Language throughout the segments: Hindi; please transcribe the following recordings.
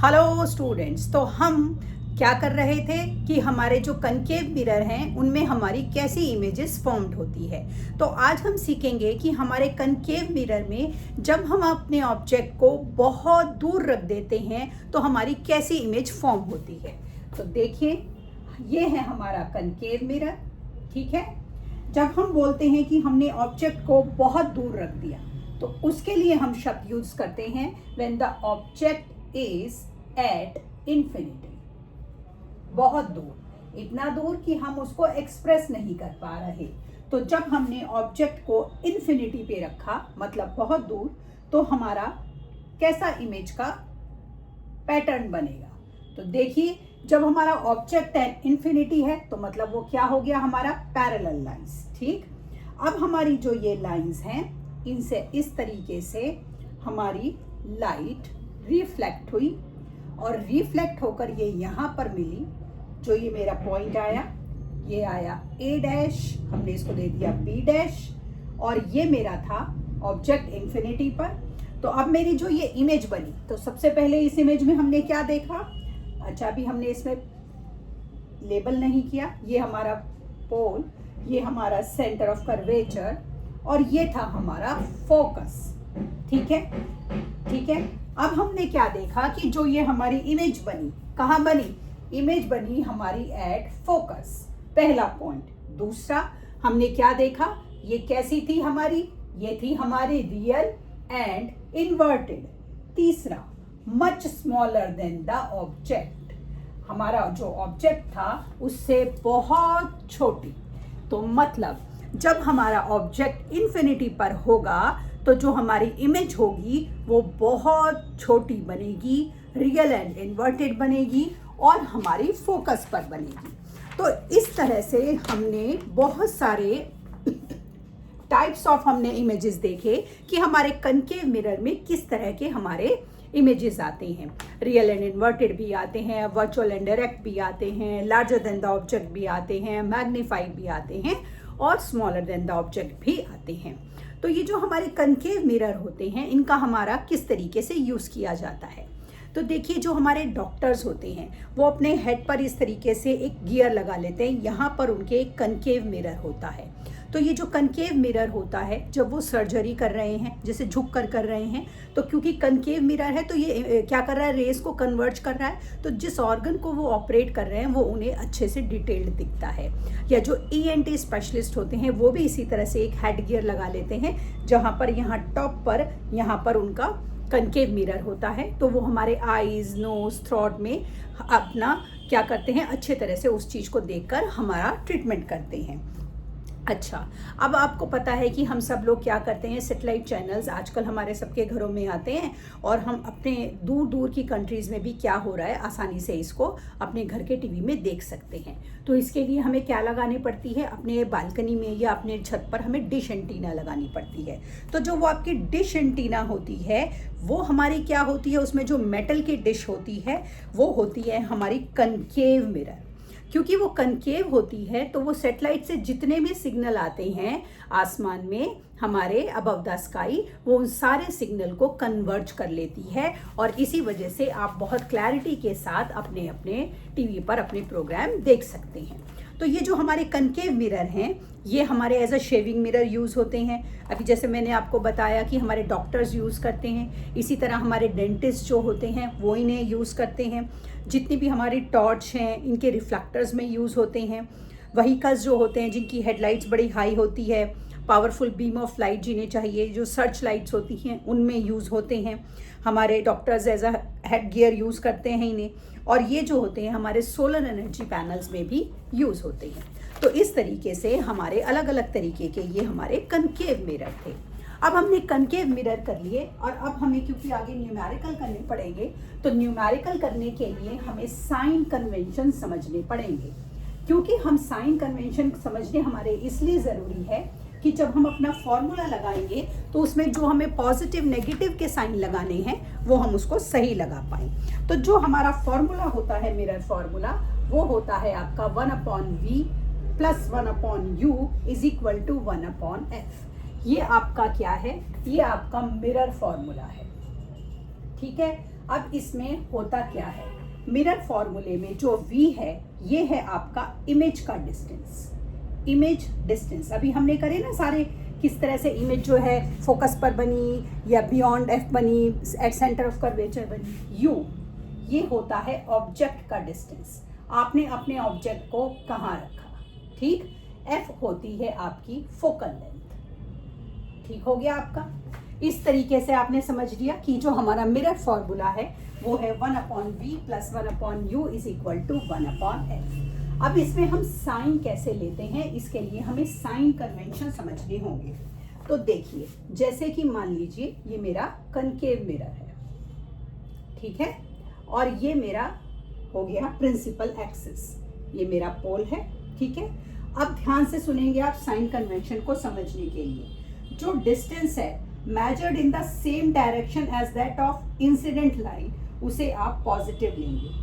हेलो स्टूडेंट्स, तो हम क्या कर रहे थे कि हमारे जो कनकेव मिरर हैं उनमें हमारी कैसी इमेजेस फॉर्म्ड होती है। तो आज हम सीखेंगे कि हमारे कनकेव मिरर में जब हम अपने ऑब्जेक्ट को बहुत दूर रख देते हैं तो हमारी कैसी इमेज फॉर्म होती है। तो देखिए, ये है हमारा कनकेव मिरर। ठीक है, जब हम बोलते हैं कि हमने ऑब्जेक्ट को बहुत दूर रख दिया तो उसके लिए हम शब्द यूज करते हैं when the object is at infinity. बहुत दूर, इतना दूर कि हम उसको एक्सप्रेस नहीं कर पा रहे। तो जब हमने ऑब्जेक्ट को इंफिनिटी पे रखा, मतलब बहुत दूर, तो हमारा कैसा इमेज का पैटर्न बनेगा। तो देखिए, जब हमारा ऑब्जेक्ट एट इंफिनिटी है तो मतलब वो क्या हो गया, हमारा पैरेलल लाइंस। ठीक, अब हमारी जो ये लाइंस हैं इनसे इस तरीके से हमारी लाइट रिफ्लेक्ट हुई और रिफ्लेक्ट होकर ये यहाँ पर मिली। जो ये मेरा पॉइंट आया, ये आया ए डैश, हमने इसको दे दिया बी डैश, और ये मेरा था ऑब्जेक्ट इंफिनिटी पर। तो अब मेरी जो ये इमेज बनी, तो सबसे पहले इस इमेज में हमने क्या देखा। अच्छा, अभी हमने इसमें लेबल नहीं किया। ये हमारा पोल, ये हमारा सेंटर ऑफ कर्वेचर, और ये था हमारा फोकस। ठीक है, ठीक है। अब हमने क्या देखा कि जो ये हमारी इमेज बनी, कहाँ बनी, इमेज बनी हमारी एट फोकस, पहला पॉइंट। दूसरा हमने क्या देखा, ये कैसी थी हमारी, ये थी हमारी रियल एंड इन्वर्टेड। तीसरा, much smaller than the object, हमारा जो ऑब्जेक्ट था उससे बहुत छोटी। तो मतलब जब हमारा ऑब्जेक्ट इंफिनिटी पर होगा तो जो हमारी इमेज होगी वो बहुत छोटी बनेगी, रियल एंड इन्वर्टेड बनेगी और हमारी फोकस पर बनेगी। तो इस तरह से हमने बहुत सारे टाइप्स ऑफ हमने इमेजेस देखे कि हमारे कनकेव मिरर में किस तरह के हमारे इमेजेस आते हैं। रियल एंड इन्वर्टेड भी आते हैं, वर्चुअल एंड डायरेक्ट भी आते हैं, लार्जर देन द ऑब्जेक्ट भी आते हैं, मैग्नीफाइड भी आते हैं और स्मॉलर देन द ऑब्जेक्ट भी आते हैं। तो ये जो हमारे कनकेव मिरर होते हैं इनका हमारा किस तरीके से यूज़ किया जाता है। तो देखिए, जो हमारे डॉक्टर्स होते हैं वो अपने हेड पर इस तरीके से एक गियर लगा लेते हैं, यहाँ पर उनके एक कनकेव मिरर होता है। तो ये जो कनकेव मिरर होता है, जब वो सर्जरी कर रहे हैं, जैसे झुक कर रहे हैं, तो क्योंकि कनकेव मिरर है तो ये क्या कर रहा है, रेस को कन्वर्ज कर रहा है। तो जिस ऑर्गन को वो ऑपरेट कर रहे हैं वो उन्हें अच्छे से डिटेल्ड दिखता है। या जो ENT स्पेशलिस्ट होते हैं वो भी इसी तरह से एक हेड गियर लगा लेते हैं, जहाँ पर यहाँ टॉप पर यहाँ पर उनका कनकेव मिरर होता है। तो वो हमारे आईज, नोज, थ्रोट में अपना क्या करते हैं, अच्छे तरह से उस चीज़ को देखकर हमारा ट्रीटमेंट करते हैं। अच्छा, अब आपको पता है कि हम सब लोग क्या करते हैं, सेटेलाइट चैनल्स आजकल हमारे सबके घरों में आते हैं और हम अपने दूर दूर की कंट्रीज़ में भी क्या हो रहा है आसानी से इसको अपने घर के टीवी में देख सकते हैं। तो इसके लिए हमें क्या लगानी पड़ती है, अपने बालकनी में या अपने छत पर हमें डिश एंटीना लगानी पड़ती है। तो जो वो आपकी डिश एंटीना होती है वो हमारी क्या होती है, उसमें जो मेटल की डिश होती है वो होती है हमारी कनकेव मिरर। क्योंकि वो कनकेव होती है तो वो सेटेलाइट से जितने भी सिग्नल आते हैं आसमान में हमारे अबव द स्काई, वो उन सारे सिग्नल को कन्वर्ज कर लेती है और इसी वजह से आप बहुत क्लैरिटी के साथ अपने अपने टीवी पर अपने प्रोग्राम देख सकते हैं। तो ये जो हमारे कनकेव मिरर हैं ये हमारे as a shaving mirror use होते हैं। अभी जैसे मैंने आपको बताया कि हमारे डॉक्टर्स यूज़ करते हैं, इसी तरह हमारे डेंटिस्ट जो होते हैं वो इन्हें यूज़ करते हैं। जितनी भी हमारी टॉर्च हैं इनके रिफ्लेक्टर्स में यूज़ होते हैं। व्हीकल्स जो होते हैं जिनकी हेडलाइट्स बड़ी हाई होती है, पावरफुल बीम ऑफ लाइट जिन्हें चाहिए, जो सर्च लाइट्स होती हैं उनमें यूज़ होते हैं। हमारे doctors as a head gear use करते हैं इन्हें, और ये जो होते हैं हमारे सोलर एनर्जी पैनल्स में भी यूज़ होते हैं। तो इस तरीके से हमारे अलग अलग तरीके के ये हमारे कनकेव मिरर थे। अब हमने कनकेव मिरर कर लिए और अब हमें क्योंकि आगे न्यूमेरिकल करने पड़ेंगे तो न्यूमेरिकल करने के लिए हमें साइन कन्वेंशन समझने पड़ेंगे। क्योंकि हम साइन कन्वेंशन समझने हमारे इसलिए ज़रूरी है कि जब हम अपना फॉर्मूला लगाएंगे तो उसमें जो हमें पॉजिटिव नेगेटिव के साइन लगाने हैं वो हम उसको सही लगा पाएँ। तो जो हमारा फॉर्मूला होता है मिरर फॉर्मूला, वो होता है आपका 1/v + 1/u = 1/f। ये आपका क्या है, ये आपका मिरर फॉर्मूला है। ठीक है, अब इसमें होता क्या है, मिरर फॉर्मूले में जो v है ये है आपका इमेज का डिस्टेंस, इमेज डिस्टेंस। अभी हमने करे ना सारे, किस तरह से इमेज जो है फोकस पर बनी या बियॉन्ड f बनी, एट सेंटर ऑफ कर्वेचर बनी। u ये होता है ऑब्जेक्ट का डिस्टेंस, आपने अपने ऑब्जेक्ट को कहाँ रखा, ठीक। f होती है आपकी फोकल लेंथ, ठीक हो गया आपका। इस तरीके से आपने समझ लिया कि जो हमारा मिरर फॉर्मूला है वो है 1/v plus 1/u is equal to 1/f। अब इसमें हम साइन कैसे लेते हैं, इसके लिए हमें साइन कन्वेंशन समझने होंगे। तो देखिए, जैसे कि मान लीजिए ये मेरा कनकेव मिरर है, ठीक है, और ये मेरा हो गया प्रिंसिपल एक्सिस, ये मेरा पोल है, ठीक है। अब ध्यान से सुनेंगे आप साइन कन्वेंशन को समझने के लिए। जो डिस्टेंस है measured in the same direction as that of incident line, उसे आप पॉजिटिव लेंगे।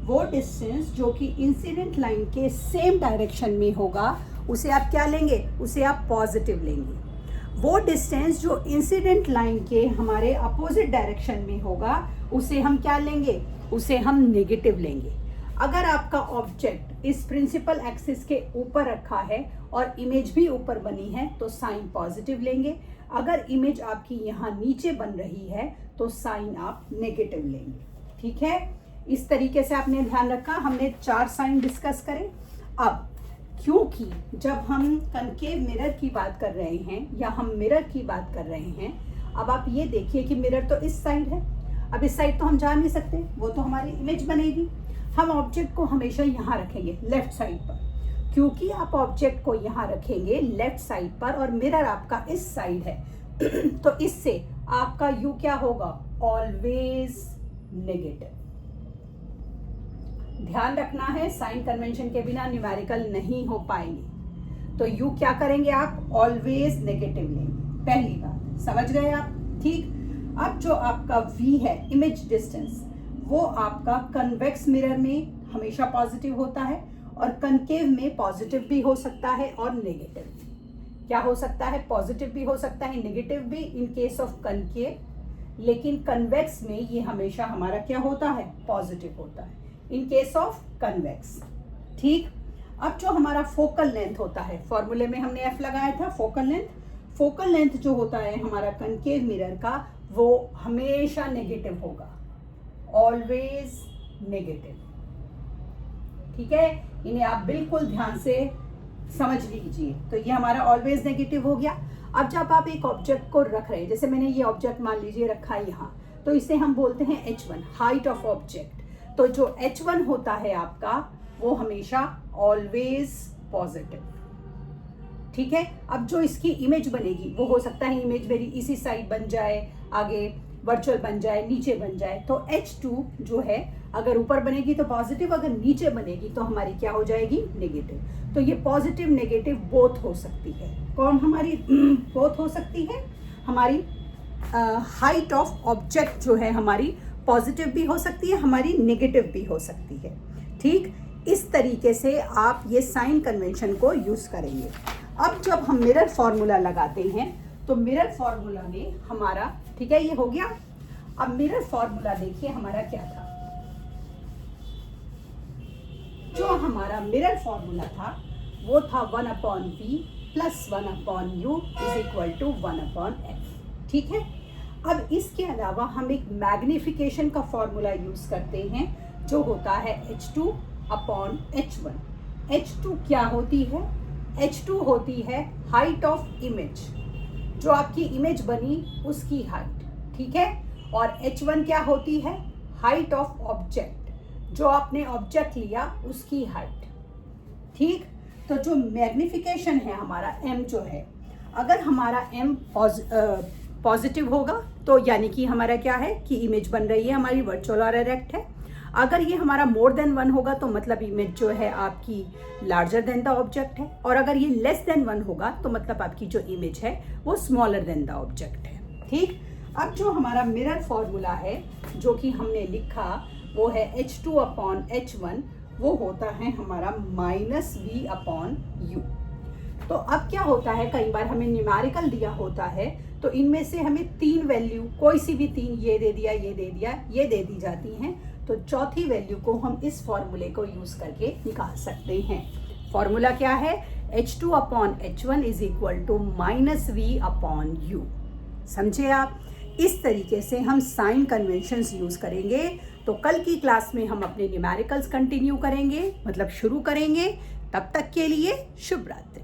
वो डिस्टेंस जो कि इंसिडेंट लाइन के सेम डायरेक्शन में होगा उसे आप क्या लेंगे, उसे आप पॉजिटिव लेंगे। वो डिस्टेंस जो इंसिडेंट लाइन के हमारे अपोजिट डायरेक्शन में होगा उसे हम क्या लेंगे, उसे हम नेगेटिव लेंगे। अगर आपका ऑब्जेक्ट इस प्रिंसिपल एक्सिस के ऊपर रखा है और इमेज भी ऊपर बनी है तो साइन पॉजिटिव लेंगे। अगर इमेज आपकी यहाँ नीचे बन रही है तो साइन आप नेगेटिव लेंगे, ठीक है। इस तरीके से आपने ध्यान रखा। हमने 4 साइन डिस्कस करे। अब क्योंकि जब हम कनकेव मिरर की बात कर रहे हैं या हम मिरर की बात कर रहे हैं, अब आप ये देखिए कि मिरर तो इस साइड है, अब इस साइड तो हम जा नहीं सकते, वो तो हमारी इमेज बनेगी। हम ऑब्जेक्ट को हमेशा यहाँ रखेंगे लेफ्ट साइड पर, क्योंकि आप ऑब्जेक्ट को यहाँ रखेंगे लेफ्ट साइड पर और मिरर आपका इस साइड है तो इससे आपका यू क्या होगा, ऑलवेज नेगेटिव। ध्यान रखना है, साइन कन्वेंशन के बिना न्यूमेरिकल नहीं हो पाएंगे। तो यू क्या करेंगे आप, ऑलवेज नेगेटिव लेंगे। पहली बात समझ गए आप, ठीक। अब जो आपका v है इमेज डिस्टेंस, वो आपका कन्वेक्स मिरर में हमेशा पॉजिटिव होता है और कनकेव में पॉजिटिव भी हो सकता है और नेगेटिव भी। क्या हो सकता है, पॉजिटिव भी हो सकता है, नेगेटिव भी इन केस ऑफ कनकेव। लेकिन कन्वेक्स में ये हमेशा हमारा क्या होता है, पॉजिटिव होता है इन केस ऑफ कन्वेक्स, ठीक। अब जो हमारा फोकल लेंथ होता है, फॉर्मूले में हमने एफ लगाया था, फोकल लेंथ। फोकल लेंथ जो होता है हमारा कनकेव मिरर का, वो हमेशा नेगेटिव होगा, ऑलवेज नेगेटिव, ठीक है। इन्हें आप बिल्कुल ध्यान से समझ लीजिए। तो ये हमारा ऑलवेज नेगेटिव हो गया। अब जब आप एक ऑब्जेक्ट को रख रहे हैं, जैसे मैंने ये ऑब्जेक्ट मान लीजिए रखा है यहाँ, तो इसे हम बोलते हैं h1, हाइट ऑफ ऑब्जेक्ट। तो जो h1 होता है आपका, वो हमेशा ऑलवेज पॉजिटिव, ठीक है। अब जो इसकी इमेज बनेगी, वो हो सकता है इमेज मेरी इसी साइड बन जाए, आगे वर्चुअल बन जाए, नीचे बन जाए। तो h2 जो है अगर ऊपर बनेगी तो पॉजिटिव, अगर नीचे बनेगी तो हमारी क्या हो जाएगी, नेगेटिव। तो ये पॉजिटिव नेगेटिव बोथ हो सकती है। कौन हमारी बोथ हो सकती है, हमारी हाइट ऑफ ऑब्जेक्ट जो है हमारी पॉजिटिव भी हो सकती है, हमारी नेगेटिव भी हो सकती है, ठीक। इस तरीके से आप ये साइन कन्वेंशन को यूज करेंगे। अब जब हम मिरर फॉर्मूला लगाते हैं तो मिरर फॉर्मूला में हमारा, ठीक है, ये हो गया। अब मिरर फॉर्मूला देखिए हमारा क्या था। जो हमारा मिरर फॉर्मूला था वो था 1/v plus 1/u is equal to 1/f, ठीक है। अब इसके अलावा हम एक मैग्निफिकेशन का फॉर्मूला यूज करते हैं जो होता है h2/h1। h2 क्या होती है, h2 होती है हाइट ऑफ इमेज, जो आपकी इमेज बनी उसकी हाइट, ठीक है। और h1 क्या होती है, हाइट ऑफ ऑब्जेक्ट, जो आपने ऑब्जेक्ट लिया उसकी हाइट, ठीक। तो जो मैग्निफिकेशन है हमारा m जो है, अगर हमारा m पॉजिटिव होगा तो यानी कि हमारा क्या है कि इमेज बन रही है हमारी वर्चुअल और इरेक्ट है। अगर ये हमारा मोर देन 1 होगा तो मतलब इमेज जो है आपकी लार्जर देन द ऑब्जेक्ट है, और अगर ये लेस देन 1 होगा तो मतलब आपकी जो इमेज है वो स्मॉलर देन द ऑब्जेक्ट है, ठीक। अब जो हमारा मिरर फॉर्मूला है जो कि हमने लिखा वो है h2/h1, वो होता है हमारा -v/u। तो अब क्या होता है, कई बार हमें न्यूमेरिकल दिया होता है तो इनमें से हमें 3 वैल्यू, कोई सी भी 3, ये दे दिया, ये दे दिया, ये दे दी जाती हैं। तो चौथी वैल्यू को हम इस फॉर्मूले को यूज करके निकाल सकते हैं। फॉर्मूला क्या है? H2/H1 is equal to -V/U। समझे आप? इस तरीके से हम साइन कन्वेंशंस यूज करेंगे। तो कल की क्लास में हम अपने न्यूमेरिकल्स कंटिन्यू करेंगे, मतलब शुरू करेंगे। तब तक के लिए शुभ रात्रि।